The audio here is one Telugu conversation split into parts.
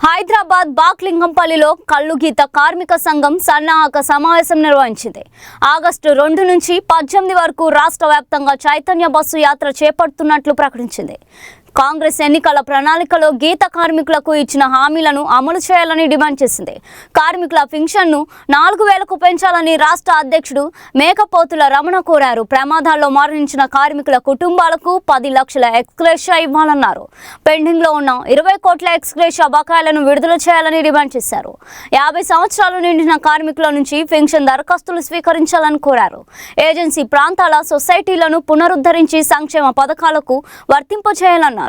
హైదరాబాద్ బాక్లింగంపల్లిలో కల్లుగీత కార్మిక సంఘం సన్నాహక సమావేశం నిర్వహించింది. ఆగస్టు 2 నుంచి 18 వరకు రాష్ట్ర వ్యాప్తంగా చైతన్య బస్సు యాత్ర చేపడుతున్నట్లు ప్రకటించింది. కాంగ్రెస్ ఎన్నికల ప్రణాళికలో గీత కార్మికులకు ఇచ్చిన హామీలను అమలు చేయాలని డిమాండ్ చేసింది. కార్మికుల పెన్షన్ను 4000కు పెంచాలని రాష్ట్ర అధ్యక్షుడు మేకపోతుల రమణ కోరారు. ప్రమాదాల్లో మరణించిన కార్మికుల కుటుంబాలకు 10 లక్షల ఎక్స్గ్రేషియా ఇవ్వాలన్నారు. పెండింగ్లో ఉన్న 20 కోట్ల ఎక్స్గ్రేషియా బకాయిలను విడుదల చేయాలని డిమాండ్ చేశారు. 50 సంవత్సరాలు నిండిన కార్మికుల నుంచి పెన్షన్ దరఖాస్తులు స్వీకరించాలని కోరారు. ఏజెన్సీ ప్రాంతాల సొసైటీలను పునరుద్ధరించి సంక్షేమ పథకాలకు వర్తింపచేయాలన్నారు.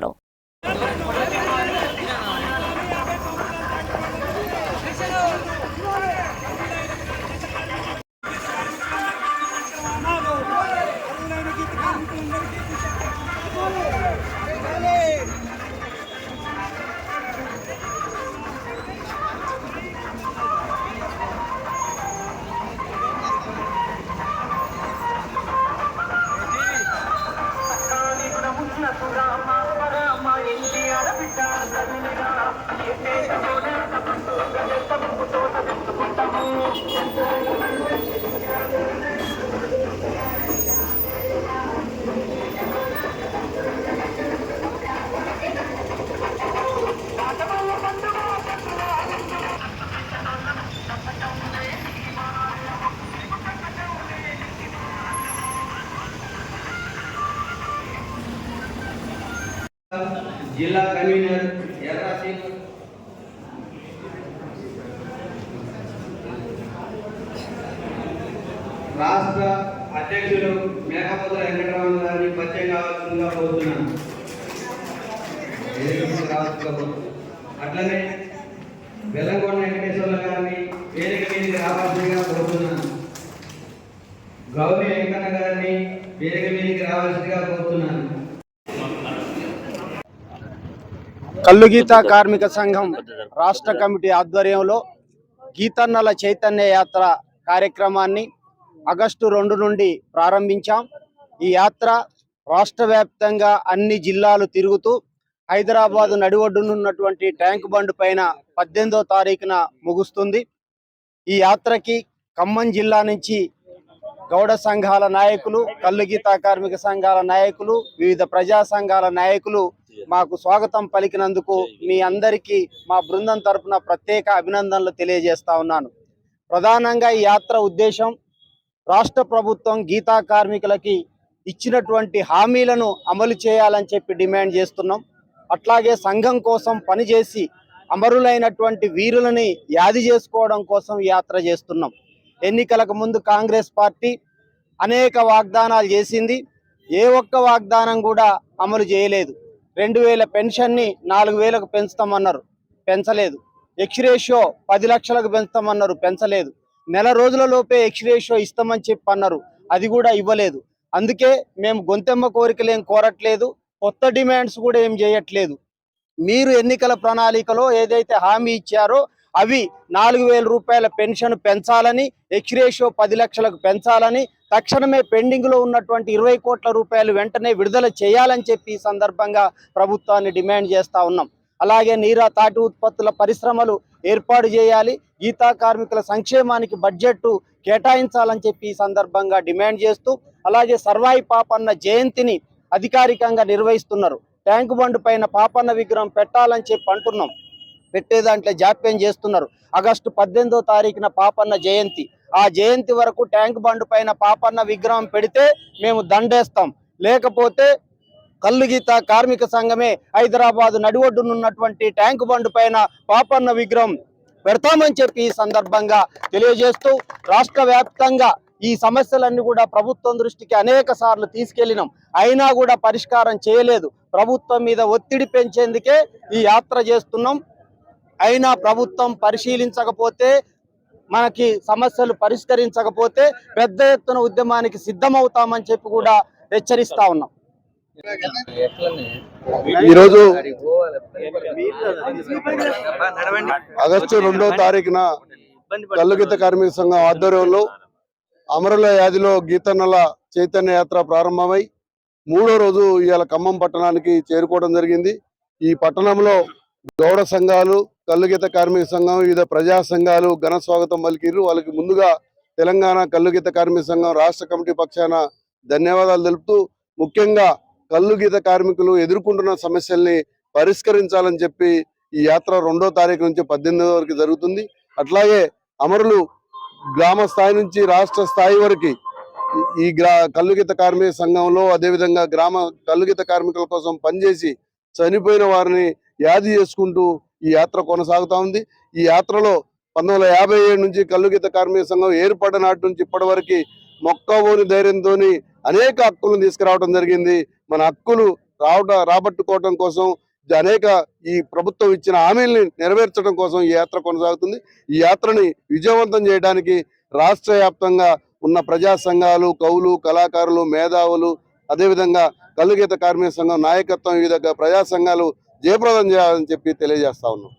जिला कन्वीनर एर्रा सिंह, राष्ट्र अध्यक्षुलु మేకపోతుల వెంకటరామన్ గారిని పరిచయం కావాల్సిందిగా కోరుతున్నాను. అట్లనే బెల్లంకొండ వెంకటేశ్వర్ల గారిని వేదిక మీదకి రావాల్సిందిగా కోరుతున్నాను. గౌరీ వెంకన్న గారిని వేదిక మీదకి రావాల్సిందిగా కోరుతున్నాను. కల్లుగీత కార్మిక సంఘం రాష్ట్ర కమిటీ ఆధ్వర్యంలో గీతన్నల చైతన్య యాత్ర కార్యక్రమాన్ని ఆగస్టు 2 నుండి ప్రారంభించాం. ఈ యాత్ర రాష్ట్ర వ్యాప్తంగా అన్ని జిల్లాలు తిరుగుతూ హైదరాబాద్ నడిఒడ్డునున్నటువంటి ట్యాంక్ బండ్ పైన 18వ తారీఖున ముగుస్తుంది. ఈ యాత్రకి ఖమ్మం జిల్లా నుంచి గౌడ సంఘాల నాయకులు, కల్లుగీత కార్మిక సంఘాల నాయకులు, వివిధ ప్రజా సంఘాల నాయకులు మాకు స్వాగతం పలికినందుకు మీ అందరికీ మా బృందం తరపున ప్రత్యేక అభినందనలు తెలియజేస్తా ఉన్నాను. ప్రధానంగా ఈ యాత్ర ఉద్దేశం రాష్ట్ర ప్రభుత్వం గీతా కార్మికులకి ఇచ్చినటువంటి హామీలను అమలు చేయాలని చెప్పి డిమాండ్ చేస్తున్నాం. అట్లాగే సంఘం కోసం పనిచేసి అమరులైనటువంటి వీరులని యాది చేసుకోవడం కోసం యాత్ర చేస్తున్నాం. ఎన్నికలకు ముందు కాంగ్రెస్ పార్టీ అనేక వాగ్దానాలు చేసింది. ఏ ఒక్క వాగ్దానం కూడా అమలు చేయలేదు. 2000 పెన్షన్ని 4000కు పెంచుతామన్నారు, పెంచలేదు. ఎక్స్రేషియో 10 లక్షలకు పెంచుతామన్నారు, పెంచలేదు. నెల రోజుల లోపే ఎక్స్రేషియో ఇస్తామని చెప్పి అన్నారు, అది కూడా ఇవ్వలేదు. అందుకే మేము గొంతెమ్మ కోరికలు ఏం కోరట్లేదు, కొత్త డిమాండ్స్ కూడా ఏం చేయట్లేదు. మీరు ఎన్నికల ప్రణాళికలో ఏదైతే హామీ ఇచ్చారో అవి 4000 రూపాయల పెన్షన్ పెంచాలని, ఎక్స్రేషియో 10 లక్షలకు పెంచాలని, తక్షణమే పెండింగ్ లో ఉన్నటువంటి 20 కోట్ల రూపాయలు వెంటనే విడుదల చేయాలని చెప్పి ఈ సందర్భంగా ప్రభుత్వాన్ని డిమాండ్ చేస్తా ఉన్నాం. అలాగే నీరా తాటి ఉత్పత్తుల పరిశ్రమలు ఏర్పాటు చేయాలి, గీతా కార్మికుల సంక్షేమానికి బడ్జెట్ కేటాయించాలని చెప్పి ఈ సందర్భంగా డిమాండ్ చేస్తూ, అలాగే సర్వాయి పాపన్న జయంతిని అధికారికంగా నిర్వహిస్తున్నారు. ట్యాంక్ బండ్ పైన పాపన్న విగ్రహం పెట్టాలని చెప్పి అంటున్నాం, పెట్టే దాంట్లో జాప్యం చేస్తున్నారు. ఆగస్టు 18వ తారీఖున పాపన్న జయంతి, ఆ జయంతి వరకు ట్యాంక్ బండ్ పైన పాపన్న విగ్రహం పెడితే మేము దండేస్తాం, లేకపోతే కల్లుగీత కార్మిక సంఘమే హైదరాబాద్ నడిఒడ్డునున్నటువంటి ట్యాంక్ బండ్ పైన పాపన్న విగ్రహం పెడతామని చెప్పి ఈ సందర్భంగా తెలియజేస్తూ, రాష్ట్ర వ్యాప్తంగా ఈ సమస్యలన్నీ కూడా ప్రభుత్వం దృష్టికి అనేక సార్లు తీసుకెళ్లినాం, అయినా కూడా పరిష్కారం చేయలేదు. ప్రభుత్వం మీద ఒత్తిడి పెంచేందుకే ఈ యాత్ర చేస్తున్నాం. అయినా ప్రభుత్వం పరిశీలించకపోతే, మనకి సమస్యలు పరిష్కరించకపోతే పెద్ద ఎత్తున ఉద్యమానికి సిద్ధమవుతామని చెప్పి కూడా హెచ్చరిస్తా ఉన్నాం. ఈరోజు ఆగస్టు 2వ తారీఖున కల్లుగీత కార్మిక సంఘం ఆధ్వర్యంలో అమరుల యాదిలో గీతన్నల చైతన్య యాత్ర ప్రారంభమై 3వ రోజు ఇవాళ ఖమ్మం పట్టణానికి చేరుకోవడం జరిగింది. ఈ పట్టణంలో గౌడ సంఘాలు, కల్లుగీత కార్మిక సంఘం వివిధ ప్రజా సంఘాలు ఘన స్వాగతం పలికిర్రు. వాళ్ళకి ముందుగా తెలంగాణ కల్లుగీత కార్మిక సంఘం రాష్ట్ర కమిటీ పక్షాన ధన్యవాదాలు తెలుపుతూ, ముఖ్యంగా కల్లుగీత కార్మికులు ఎదుర్కొంటున్న సమస్యల్ని పరిష్కరించాలని చెప్పి ఈ యాత్ర 2వ తారీఖు నుంచి 18వ వరకు జరుగుతుంది. అట్లాగే అమరులు గ్రామ స్థాయి నుంచి రాష్ట్ర స్థాయి వరకు ఈ కల్లుగీత కార్మిక సంఘంలో, అదేవిధంగా గ్రామ కల్లుగీత కార్మికుల కోసం పనిచేసి చనిపోయిన వారిని యాది చేసుకుంటూ ఈ యాత్ర కొనసాగుతా ఉంది. ఈ యాత్రలో 1957 నుంచి కల్లుగీత కార్మిక సంఘం ఏర్పడిన నాటి నుంచి ఇప్పటి వరకు మొక్కవోని ధైర్యంతో అనేక హక్కులను తీసుకురావడం జరిగింది. మన హక్కులు రాబట్టుకోవడం కోసం అనేక ఈ ప్రభుత్వం ఇచ్చిన హామీల్ని నెరవేర్చడం కోసం ఈ యాత్ర కొనసాగుతుంది. ఈ యాత్రని విజయవంతం చేయడానికి రాష్ట్ర వ్యాప్తంగా ఉన్న ప్రజా సంఘాలు, కవులు, కళాకారులు, మేధావులు, అదేవిధంగా కల్లుగీత కార్మిక సంఘం నాయకత్వం, వివిధ ప్రజా సంఘాలు జయప్రదం చేయాలని చెప్పి తెలియజేస్తా ఉన్నాం.